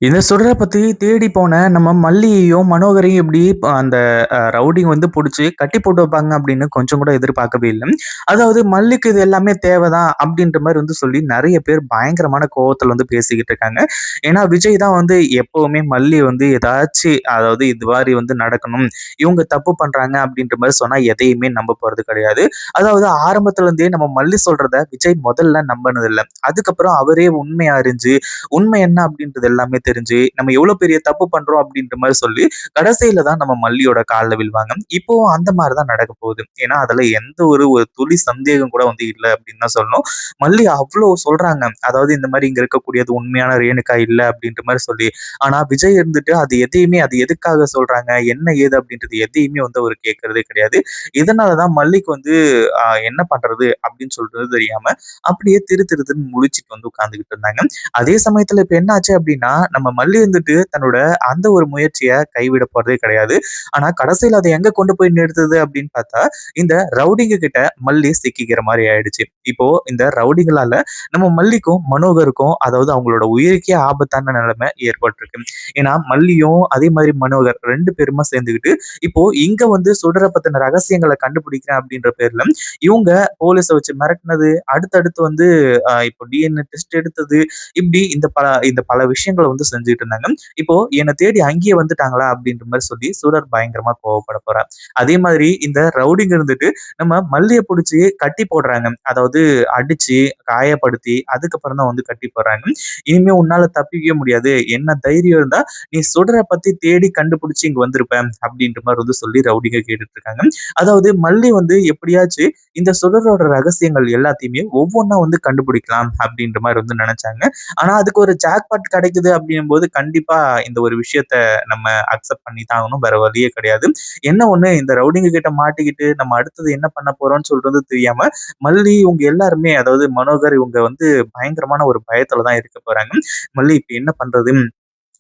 இந்த சுடர பத்தி தேடி போன நம்ம மல்லியையும், மனோகரையும் எப்படி அந்த ரவுடிங்க வந்து புடிச்சு கட்டி போட்டு வைப்பாங்க அப்படின்னு கொஞ்சம் கூட எதிர்பார்க்கவே இல்ல. அதாவது மல்லிக்கு இது எல்லாமே தேவைதான் அப்படின்ற மாரி வந்து சொல்லி நெறைய பேர் பயங்கரமான கோவத்துல வந்து பேசிக்கிட்டு இருக்காங்க. ஏன்னா விஜய் தான் வந்து எப்பவுமே மல்லி வந்து அதாவது இது மாரி வந்து நடக்கணும். இவங்க தப்பு பண்றாங்க அப்படின்ற மாரி சொன்னா எதையுமே நம்ப போறது கிடையாது. அதாவது ஆரம்பத்துல இருந்தே நம்ம மல்லி சொல்றத விஜய் முதல்ல நம்புனதில்ல. அதுக்கப்புறம் அவரே உண்மைய அறிஞ்சு உண்மை என்ன அப்படின்றது எல்லாமே தெரிஞ்சு, நம்ம எவ்வளவு பெரிய தப்பு பண்றோம் அப்படின்ற மாரி சொல்லி, கடைசியில தான் நம்ம மல்லியோட கால்ல விழுவாங்க. இப்பவும் அந்த மாரி தான் நடக்க போகுது. ஏன்னா, அதுல எந்த ஒரு துளி சந்தேகம் கூட வந்து இல்ல அப்படின்னு தான் சொல்லணும். மல்லி அவ்ளோ சொல்றாங்க. அதாவது இந்த மாரி இங்க இருக்கக்கூடியது உண்மையான ரேணுகா இல்ல அப்படின்ற மாரி சொல்லி. ஆனா, விஜய் இருந்துட்டு அது எதுக்காக சொல்றாங்க? என்ன ஏது அப்படின்றது எதையுமே வந்து அவரு கேட்கிறதே கிடையாது. இதனால தான் மல்லிக்கு வந்து என்ன பண்றது அப்படின்னு சொல்றது தெரியாம, அப்படியே திருன்னு முழிச்சுட்டு வந்து உட்கார்ந்துகிட்டு இருந்தாங்க. அதே சமயத்துல இப்ப என்ன ஆச்சு அப்படின்னா, நம்ம மல்லி வந்துட்டு தன்னோட அந்த ஒரு முயற்சிய கைவிட போறதே கிடையாது. ஆனா கடைசியில அத எங்க கொண்டு போய் நிறுத்துது அப்படின்னு பார்த்தா, இந்த ரவுடிங்க கிட்ட மல்லி சிக்கிக்கிற மாரி ஆயிடுச்சு. இப்போ இந்த ரவுடிங்களால நம்ம மல்லிக்கும், மனோகருக்கும் அதாவது அவங்களோட உயிருக்கே ஆபத்தான நிலைமை ஏற்பட்டிருக்கு. ஏன்னா மல்லியும் அதே மாதிரி மனோகர் 2 பேருமா சேர்ந்துக்கிட்டு, இப்போ இங்க வந்து சுடர பத்தின ரகசியங்கள கண்டுபிடிக்கிறேன் அப்படின்ற பேர்ல, இவங்க போலீஸ வச்சு மிரட்டுனது, அடுத்தடுத்து வந்து இப்போ டிஎன்ஏ டெஸ்ட் எடுத்தது, இப்படி இந்த பல விஷயங்கள வந்து செஞ்சுட்டு இருந்தாங்க. இப்போ என்ன தேடி அங்கேயே வந்துட்டாங்களா? அப்படின்ற மாரி சொல்லி சூரர் பயங்கரமா கோவப்பட போறார். அதே மாதிரி இந்த ரவுடிங்க இருந்துட்டு நம்ம மல்லிய புடிச்சு கட்டி போடுறாங்க. அதாவது அடிச்சு, காயப்படுத்தி அதுக்கப்புறம் தான் வந்து கட்டி போடுறாங்க. இனிமே உன்னால தப்பிக்கவே முடியாது. என்ன தைரியம் இருந்தா நீ சுடர பத்தி தேடி கண்டுபிடிச்சு இங்க வந்திருப்ப. அப்படின்ற மாரி வந்து சொல்லி ரவுடிங்க கேட்டுட்டு இருக்காங்க. அதாவது மல்லி வந்து எப்படியாச்சு இந்த சுடரோட ரகசியங்கள் எல்லாத்தையுமே ஒவ்வொன்னா வந்து கண்டுபிடிக்கலாம் அப்படின்ற மாரி வந்து நெனச்சாங்க. ஆனா அதுக்கு ஒரு ஜாக்பாட் கிடைக்குது அப்படிங்கும்போது கண்டிப்பா இந்த ஒரு விஷயத்த நம்ம அக்செப்ட் பண்ணி தான் ஆகணும். வேற வழியே கிடையாது. என்ன ஒண்ணு இந்த ரவுடிங்க கிட்ட மாட்டிக்கிட்டு நம்ம அடுத்தது என்ன பண்ண போறோம்னு சொல்றது தெரியாம, மல்லி இவங்க எல்லாருமே அதாவது மனோகர் இவங்க வந்து பயங்கரமான ஒரு பயத்துல தான் இருக்க போறாங்க. மல்லி இப்ப என்ன பண்றது?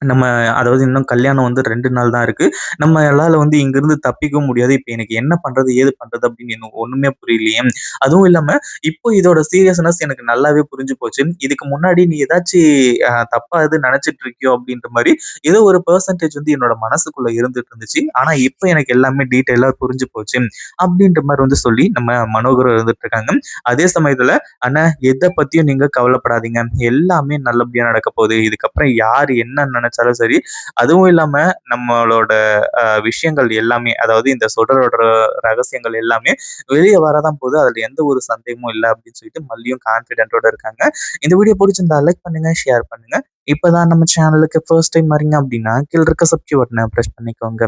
நம்ம அதாவது இன்னும் கல்யாணம் வந்து 2 நாள் தான் இருக்கு. நம்மளால வந்து இங்கிருந்து தப்பிக்கவும் முடியாது. இப்ப எனக்கு என்ன பண்றது? ஏது பண்றது? அப்படின்னு எனக்கு ஒண்ணுமே புரியலையே. அதுவும் இல்லாம இப்போ இதோட சீரியஸ்னஸ் எனக்கு நல்லாவே புரிஞ்சு போச்சு. இதுக்கு முன்னாடி நீ ஏதாச்சு தப்பா எதுவும் நெனச்சுட்டு இருக்கியோ? அப்படின்ற மாரி ஏதோ ஒரு பெர்சன்டேஜ் வந்து என்னோட மனசுக்குள்ள இருந்துட்டு இருந்துச்சு. ஆனா இப்ப எனக்கு எல்லாமே டீட்டெயிலா புரிஞ்சு போச்சு. அப்படின்ற மாரி வந்து சொல்லி நம்ம மனோகரும் இருந்துட்டு இருக்காங்க. அதே சமயத்துல, "அண்ணா எத பத்தியும் நீங்க கவலைப்படாதீங்க. எல்லாமே நல்லபடியா நடக்க போகுது. இதுக்கப்புறம் யார் என்ன நெனச்சாலும் சரி, அதுவும் இல்லாம நம்மளோட விஷயங்கள் எல்லாமே அதாவது இந்த சுடரோட ரகசியங்கள் எல்லாமே வெளிய வரதான் போகுது. அதுல எந்த ஒரு சந்தேகமும் இல்ல அப்படின்னு சொல்லிட்டு மல்லியும் கான்ஃபிடென்ட்டோட இருக்காங்க. இந்த வீடியோ புடிச்சிருந்தா லைக் பண்ணுங்க, ஷேர் பண்ணுங்க. இப்பதான் நம்ம சேனலுக்கு ஃபர்ஸ்ட் டைம் வரீங்க அப்படின்னா, கீழ இருக்க சப்ஸ்கிரைப் பட்டன பிரஸ் பண்ணிக்கோங்க.